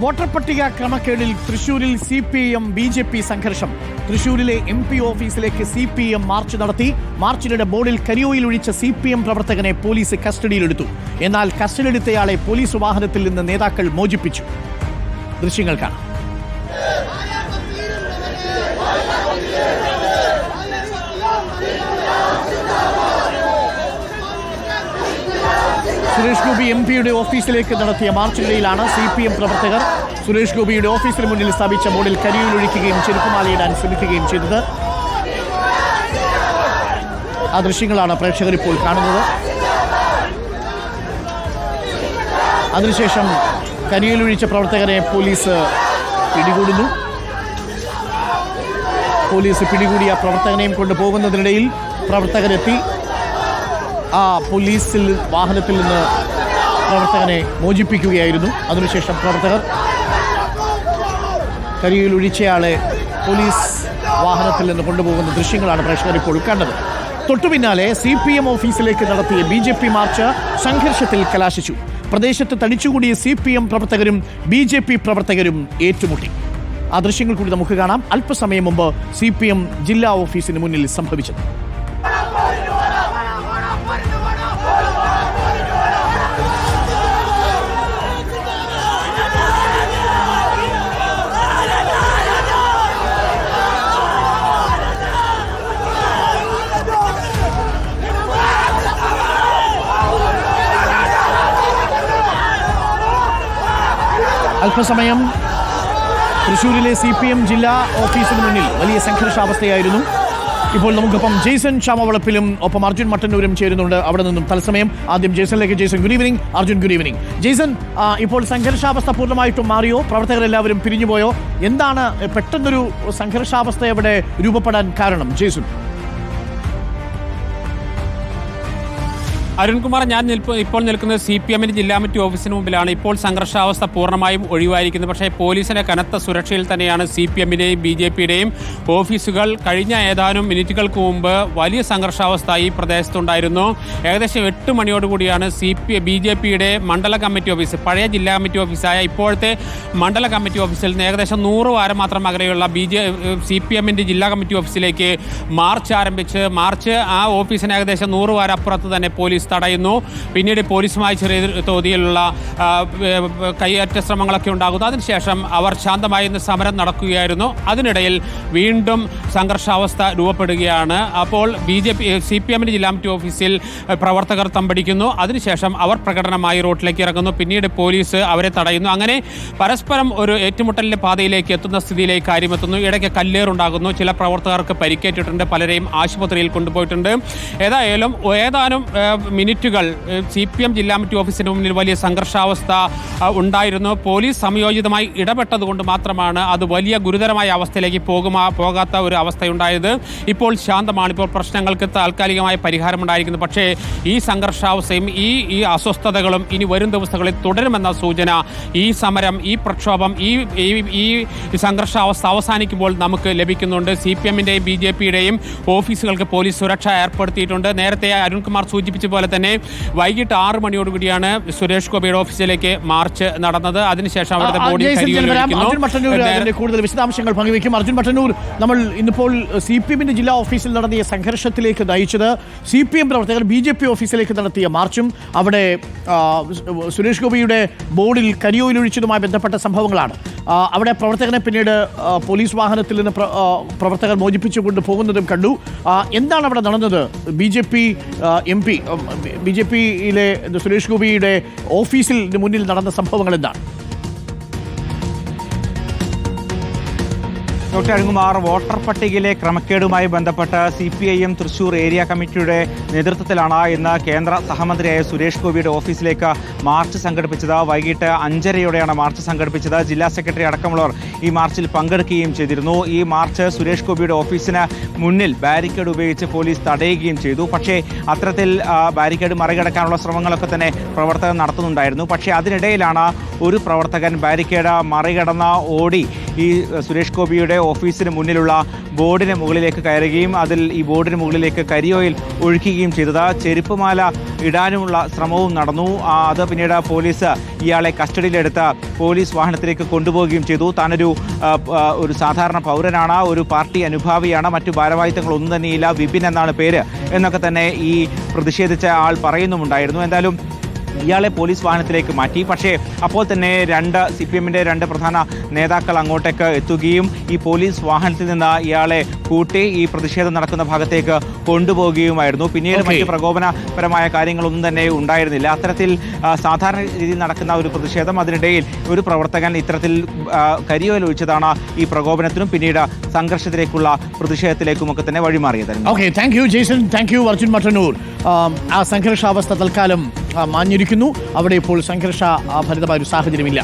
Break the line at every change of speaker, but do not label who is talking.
Voter പട്ടിക ക്രമക്കേടിൽ തൃശൂരിൽ CPM BJP സംഘർഷം. തൃശൂരിലെ MP ഓഫീസിലേക്ക് CPM മാർച്ച് നടത്തി. മാർച്ചിനിടെ ബോർഡിൽ കരിയോയിൽ ഒഴിച്ച CPM പ്രവർത്തകനെ പോലീസ് കസ്റ്റഡിയിലെടുത്തു. എന്നാൽ കസ്റ്റഡിയിലെടുത്തയാളെ പോലീസ് വാഹനത്തിൽ നിന്ന് നേതാക്കൾ മോചിപ്പിച്ചു. ദൃശ്യങ്ങൾ കാണാം. സുരേഷ് ഗോപി MP-യുടെ ഓഫീസിലേക്ക് നടത്തിയ മാർച്ചിനിടയിലാണ് CPM പ്രവർത്തകർ സുരേഷ് ഗോപിയുടെ ഓഫീസിന് മുന്നിൽ സ്ഥാപിച്ച ബോർഡിൽ കരിയിലൊഴിക്കുകയും ചെരുപ്പുമാലയിടാൻ ശ്രമിക്കുകയും ചെയ്തത്. ആ ദൃശ്യങ്ങളാണ് പ്രേക്ഷകർ ഇപ്പോൾ കാണുന്നത്. അതിനുശേഷം കരിയിലൊഴിച്ച പ്രവർത്തകരെ പോലീസ് പിടികൂടുന്നു. പോലീസ് പിടികൂടിയ പ്രവർത്തകനെയും കൊണ്ടുപോകുന്നതിനിടയിൽ പ്രവർത്തകരെത്തി ആ പോലീസിൽ വാഹനത്തിൽ നിന്ന് പ്രവർത്തകനെ മോചിപ്പിക്കുകയായിരുന്നു. അതിനുശേഷം പ്രവർത്തകർ കരിയിൽ ഒഴിച്ചയാളെ പോലീസ് വാഹനത്തിൽ നിന്ന് കൊണ്ടുപോകുന്ന ദൃശ്യങ്ങളാണ് പ്രേക്ഷകർ ഇപ്പോൾ കണ്ടത്. തൊട്ടുപിന്നാലെ CPM ഓഫീസിലേക്ക് നടത്തിയ BJP മാർച്ച് സംഘർഷത്തിൽ കലാശിച്ചു. പ്രദേശത്ത് തടിച്ചുകൂടിയ CPM പ്രവർത്തകരും BJP പ്രവർത്തകരും ഏറ്റുമുട്ടി. ആ ദൃശ്യങ്ങൾ കൂടി നമുക്ക് കാണാം. അല്പസമയം മുമ്പ് CPM ജില്ലാ ഓഫീസിന് മുന്നിൽ സംഭവിച്ചത്. അല്പസമയം തൃശ്ശൂരിലെ CPM ജില്ലാ ഓഫീസിന് മുന്നിൽ വലിയ സംഘർഷാവസ്ഥയായിരുന്നു. ഇപ്പോൾ നമുക്കൊപ്പം ജെയ്സൺ ചാമവളപ്പിലും ഒപ്പം അർജുൻ മട്ടന്നൂരും ചേരുന്നുണ്ട്. അവിടെ നിന്നും തത്സമയം ആദ്യം ജെയ്സണിലേക്ക്. Jaison, good evening. Arjun, good evening. Jaison, ഇപ്പോൾ സംഘർഷാവസ്ഥ പൂർണ്ണമായിട്ടും മാറിയോ? പ്രവർത്തകരെല്ലാവരും പിരിഞ്ഞുപോയോ? എന്താണ് പെട്ടെന്നൊരു സംഘർഷാവസ്ഥ ഇവിടെ രൂപപ്പെടാൻ കാരണം? ജെയ്സൺ.
അരുൺകുമാർ, ഞാൻ ഇപ്പോൾ നിൽക്കുന്നത് CPM-ന്റെ ജില്ലാ കമ്മിറ്റി ഓഫീസിന് മുമ്പിലാണ്. ഇപ്പോൾ സംഘർഷാവസ്ഥ പൂർണ്ണമായും ഒഴിവായിരിക്കുന്നത്. പക്ഷേ പോലീസിന്റെ കനത്ത സുരക്ഷയിൽ തന്നെയാണ് CPM-ന്റെയും BJP-യുടെയും ഓഫീസുകൾ. കഴിഞ്ഞ ഏതാനും മിനിറ്റുകൾക്ക് മുമ്പ് വലിയ സംഘർഷാവസ്ഥ ഈ പ്രദേശത്തുണ്ടായിരുന്നു. ഏകദേശം 8 മണിയോടുകൂടിയാണ് BJP-യുടെ മണ്ഡല കമ്മിറ്റി ഓഫീസ്, പഴയ ജില്ലാ കമ്മിറ്റി ഓഫീസായ ഇപ്പോഴത്തെ മണ്ഡല കമ്മിറ്റി ഓഫീസിൽ നിന്ന് ഏകദേശം 100 വാരം മാത്രം അകലെയുള്ള CPM-ന്റെ ജില്ലാ കമ്മിറ്റി ഓഫീസിലേക്ക് മാർച്ച് ആരംഭിച്ച് ആ ഓഫീസിന് ഏകദേശം 100 വാരം അപ്പുറത്ത് തന്നെ പോലീസ് തടയുന്നു. പിന്നീട് പോലീസുമായി ചെറിയ തോതിലുള്ള കയ്യേറ്റ ശ്രമങ്ങളൊക്കെ ഉണ്ടാകുന്നു. അതിനുശേഷം അവർ ശാന്തമായി സമരം നടക്കുകയായിരുന്നു. അതിനിടയിൽ വീണ്ടും സംഘർഷാവസ്ഥ രൂപപ്പെടുകയാണ്. അപ്പോൾ CPM-ന്റെ ജില്ലാ കമ്മിറ്റി ഓഫീസിൽ പ്രവർത്തകർ തമ്പടിക്കുന്നു. അതിനുശേഷം അവർ പ്രകടനമായി റോഡിലേക്ക് ഇറങ്ങുന്നു. പിന്നീട് പോലീസ് അവരെ തടയുന്നു. അങ്ങനെ പരസ്പരം ഒരു ഏറ്റുമുട്ടലിന്റെ പാതയിലേക്ക് എത്തുന്ന സ്ഥിതിയിലേക്ക് കാര്യമെത്തുന്നു. ഇടയ്ക്ക് കല്ലേറുണ്ടാകുന്നു. ചില പ്രവർത്തകർക്ക് പരിക്കേറ്റിട്ടുണ്ട്. പലരെയും ആശുപത്രിയിൽ കൊണ്ടുപോയിട്ടുണ്ട്. ഏതാനും മിനിറ്റുകൾ CPM ജില്ലാ കമ്മിറ്റി ഓഫീസിന് മുന്നിൽ വലിയ സംഘർഷാവസ്ഥ ഉണ്ടായിരുന്നു. പോലീസ് സംയോജിതമായി ഇടപെട്ടതുകൊണ്ട് മാത്രമാണ് അത് വലിയ ഗുരുതരമായ അവസ്ഥയിലേക്ക് പോകാത്ത ഒരു അവസ്ഥയുണ്ടായത്. ഇപ്പോൾ ശാന്തമാണ്. ഇപ്പോൾ പ്രശ്നങ്ങൾക്ക് താൽക്കാലികമായ പരിഹാരമുണ്ടായിരിക്കുന്നു. പക്ഷേ ഈ സംഘർഷാവസ്ഥയും ഈ അസ്വസ്ഥതകളും ഇനി വരും ദിവസങ്ങളിൽ തുടരുമെന്ന സൂചന ഈ സമരം, ഈ പ്രക്ഷോഭം, ഈ സംഘർഷാവസ്ഥ അവസാനിക്കുമ്പോൾ നമുക്ക് ലഭിക്കുന്നുണ്ട്. CPM-ന്റെയും BJP-യുടെയും ഓഫീസുകൾക്ക് പോലീസ് സുരക്ഷ ഏർപ്പെടുത്തിയിട്ടുണ്ട്. നേരത്തെ അരുൺകുമാർ സൂചിപ്പിച്ച പോലെ തന്നെ വൈകിട്ട് 6 മണിയോടുകൂടിയാണ് സുരേഷ് ഗോപിയുടെ ഓഫീസിലേക്ക് മാർച്ച് നടന്നത്. അതിനുശേഷം അവിടുത്തെ
കൂടുതൽ വിശദാംശങ്ങൾ പങ്കുവയ്ക്കും. അർജുൻ മട്ടന്നൂർ, നമ്മൾ ഇന്നിപ്പോൾ CPM-ന്റെ ജില്ലാ ഓഫീസിൽ നടത്തിയ സംഘർഷത്തിലേക്ക് നയിച്ചത് CPM പ്രവർത്തകർ BJP ഓഫീസിലേക്ക് നടത്തിയ മാർച്ചും അവിടെ സുരേഷ് ഗോപിയുടെ ബോർഡിൽ കരിയോയിലൊഴിച്ചതുമായി ബന്ധപ്പെട്ട സംഭവങ്ങളാണ്. അവിടെ പ്രവർത്തകനെ പിന്നീട് പോലീസ് വാഹനത്തിൽ നിന്ന് പ്രവർത്തകർ മോചിപ്പിച്ചുകൊണ്ട് പോകുന്നതും കണ്ടു. എന്താണ് അവിടെ നടന്നത്? BJP-യിലെ സുരേഷ് ഗോപിയുടെ ഓഫീസിൽ മുന്നിൽ നടന്ന സംഭവങ്ങൾ എന്താണ്?
ഡോക്ടർ അരുൺകുമാർ, വോട്ടർ പട്ടികയിലെ ക്രമക്കേടുമായി ബന്ധപ്പെട്ട് CPIM തൃശൂർ ഏരിയ കമ്മിറ്റിയുടെ നേതൃത്വത്തിലാണ് ഇന്ന് കേന്ദ്ര സഹമന്ത്രിയായ സുരേഷ് ഗോപിയുടെ ഓഫീസിലേക്ക് മാർച്ച് സംഘടിപ്പിച്ചത്. വൈകിട്ട് 5:30-യോടെയാണ് മാർച്ച് സംഘടിപ്പിച്ചത്. ജില്ലാ സെക്രട്ടറി അടക്കമുള്ളവർ ഈ മാർച്ചിൽ പങ്കെടുക്കുകയും ചെയ്തിരുന്നു. ഈ മാർച്ച് സുരേഷ് ഗോപിയുടെ ഓഫീസിന് മുന്നിൽ ബാരിക്കേഡ് ഉപയോഗിച്ച് പോലീസ് തടയുകയും ചെയ്തു. പക്ഷേ അത്തരത്തിൽ ബാരിക്കേഡ് മറികടക്കാനുള്ള ശ്രമങ്ങളൊക്കെ തന്നെ പ്രവർത്തകർ നടത്തുന്നുണ്ടായിരുന്നു. പക്ഷേ അതിനിടയിലാണ് ഒരു പ്രവർത്തകൻ ബാരിക്കേഡ് മറികടന്ന് ഓടി ഈ സുരേഷ് ഗോപിയുടെ ഓഫീസിന് മുന്നിലുള്ള ബോർഡിന് മുകളിലേക്ക് കയറുകയും അതിൽ ഈ ബോർഡിന് മുകളിലേക്ക് കരിയോയിൽ ഒഴിക്കുകയും ചെയ്തത്. ചെരുപ്പുമാല ഇടാനുമുള്ള ശ്രമവും നടന്നു. അത് പിന്നീട് പോലീസ് ഇയാളെ കസ്റ്റഡിയിലെടുത്ത് പോലീസ് വാഹനത്തിലേക്ക് കൊണ്ടുപോവുകയും ചെയ്തു. താനൊരു സാധാരണ പൗരനാണ്, ഒരു പാർട്ടി അനുഭാവിയാണ്, മറ്റു ഭാരവാഹിത്വങ്ങളൊന്നും തന്നെയില്ല, വിപിൻ എന്നാണ് പേര് എന്നൊക്കെ തന്നെ ഈ പ്രതിഷേധിച്ച ആൾ പറയുന്നുമുണ്ടായിരുന്നു. എന്തായാലും ഇയാളെ പോലീസ് വാഹനത്തിലേക്ക് മാറ്റി. പക്ഷേ അപ്പോൾ തന്നെ CPM-ന്റെ രണ്ട് പ്രധാന നേതാക്കൾ അങ്ങോട്ടേക്ക് എത്തുകയും ഈ പോലീസ് വാഹനത്തിൽ നിന്ന് ഇയാളെ കൂട്ടി ഈ പ്രതിഷേധം നടക്കുന്ന ഭാഗത്തേക്ക് കൊണ്ടുപോവുകയുമായിരുന്നു. പിന്നീട് മറ്റ് പ്രകോപനപരമായ കാര്യങ്ങളൊന്നും തന്നെ ഉണ്ടായിരുന്നില്ല. അത്തരത്തിൽ സാധാരണ രീതിയിൽ നടക്കുന്ന ഒരു പ്രതിഷേധം, അതിനിടയിൽ ഒരു പ്രവർത്തകൻ ഇത്തരത്തിൽ കരിയോയിൽ ഒഴിച്ചതാണ് ഈ പ്രകോപനത്തിനും പിന്നീട് സംഘർഷത്തിലേക്കുള്ള പ്രതിഷേധത്തിലേക്കുമൊക്കെ തന്നെ വഴിമാറിയത്.
Okay, thank you Jaison, thank you Arjun Mattannur. ആ സംഘർഷാവസ്ഥ തൽക്കാലം മാഞ്ഞിരിക്കുന്നു. അവിടെ ഇപ്പോൾ സംഘർഷ ഭരിതമായ ഒരു സാഹചര്യമില്ല.